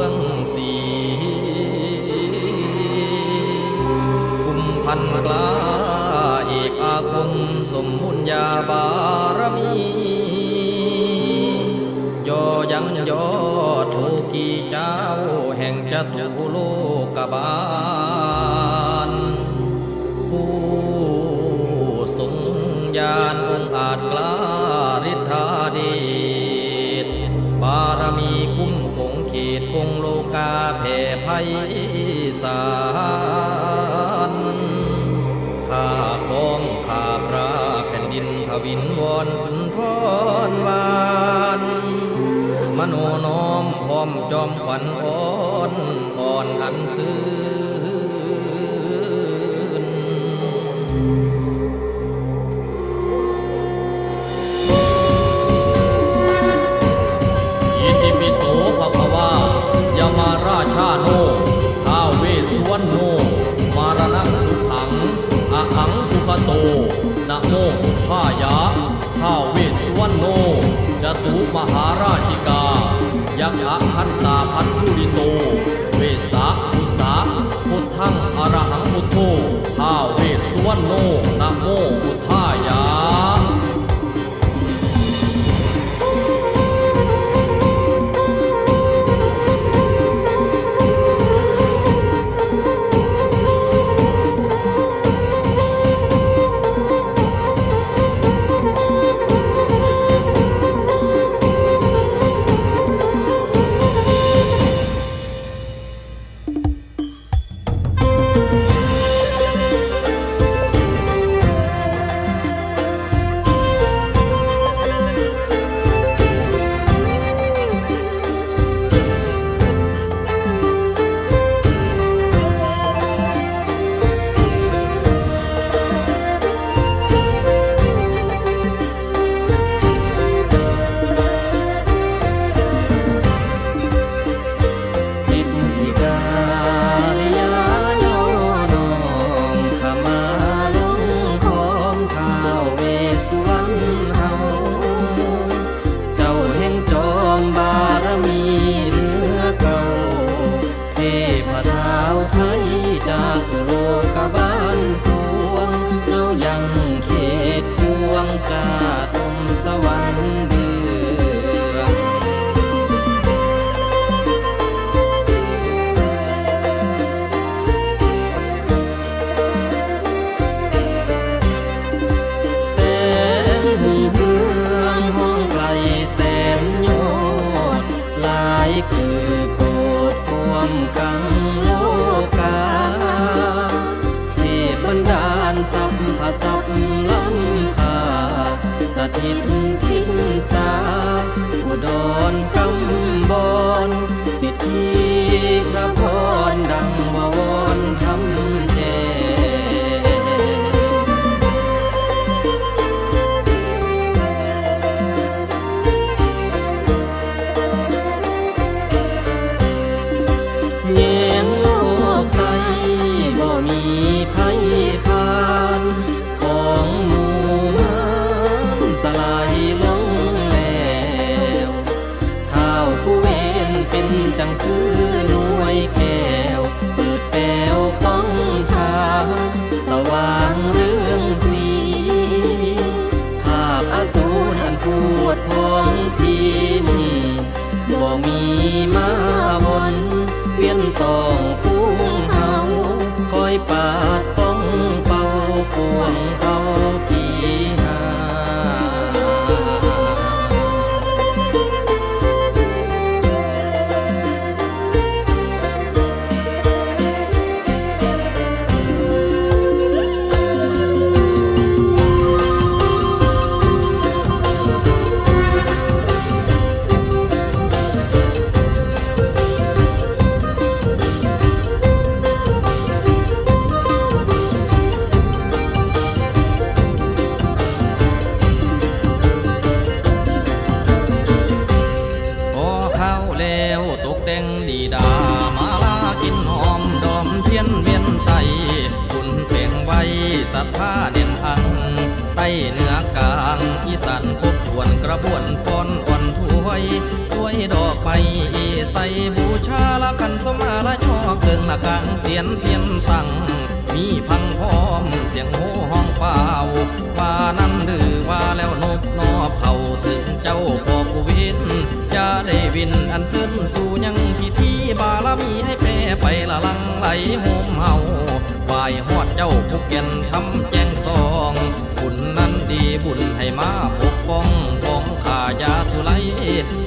องสีกุมพันกล้าเอกอาคมสมบุญญาบารมียอยังยอดโทกีเจ้าแห่งจตุโลกบาลผู้ทรงญาณองค์อาจกล้าฤทธาเดชบารมีคุ้มคงเขตกงโลกาแผ่ไพศาลข้าของข้าพระแผ่นดินทวินวอนสุนทรวานมโนน้อมพร้อมจอมขวัญอ่อนอ่อนอันซื่นอิติปิโสภควายามาราชาโนท้าวเวสสุวรรณโนมารณะสุขังอะหังสุขโตนะโมพุทธายะท้าวเวสสุวรรณโนจตุมหาราชิกายักษ์ขันตาพันธุริโตเวสะพุสะพุทธังอรหังพุทโธท้าวเวสสุวรรณโนนะโมพุทธายะสถิตทิศสาอุดรกำบอนสิทธิพระพรดังววรทำแจแง่โลกไทยบ่มีภัยพานของหมู่สลายลงแล้วท้าวผู้เวนเป็นจังคือหน่วยแก้วเปิดแป้วป้องทางสว่างเรื่องสีภาพอสูรอันปวดพองที่นี่บ่มีมาบนเวียนตองฟูงเฮาคอยปาดป้องเป่าปวงเฮาผีหาศรัทธาเด่นอังใต้เหนือกลางอีสานครบถ้วนกระบวนฟ้อนอ่อนถวยสวย ดอกไม้ใส่บูชาละกันสมาละย่อเกิงละกังเสียนเพียนตั้งมีพังพร้อมเสียงโห่ห้องเป่าว่านั้นหรือว่าแล้วนกนอบเขาถึงเจ้าพ่อกุวินจะได้วินอันซึ้นสู่ยังพิธีบารมีให้แปรไปละลังไหลโฮมเฮาไหวหอดเจ้าผู้เก่นทำแจ้งซองบุญนั้นดีบุญให้มาปกป้องของข้ายาสุไล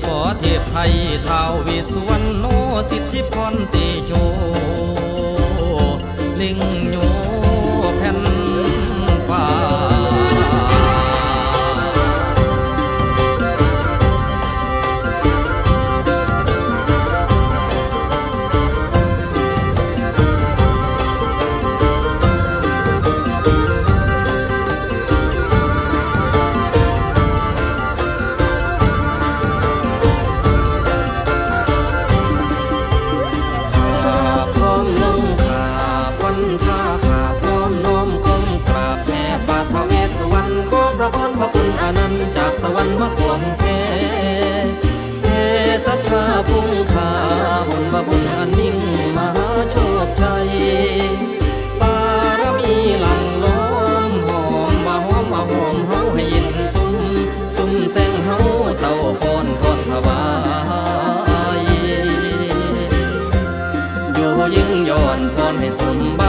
ขอเทพไทยท้าววิสุวรรณโนสิทธิพรเตโชลิงโยแผ่นฟ้าพระคุณอนันต์จากสวรรค์มาควงแท้ศรัทธาพุ่งขาบุญบุญอันยิ่งมหาโชคชัยบารมีหลังล้อมหอมมาหอมมาหอมเฮาให้ยินซุ่มแสงเฮาเต้าฟอนทอดถวายอยู่ยิ่งย้อนฟอนให้สมบา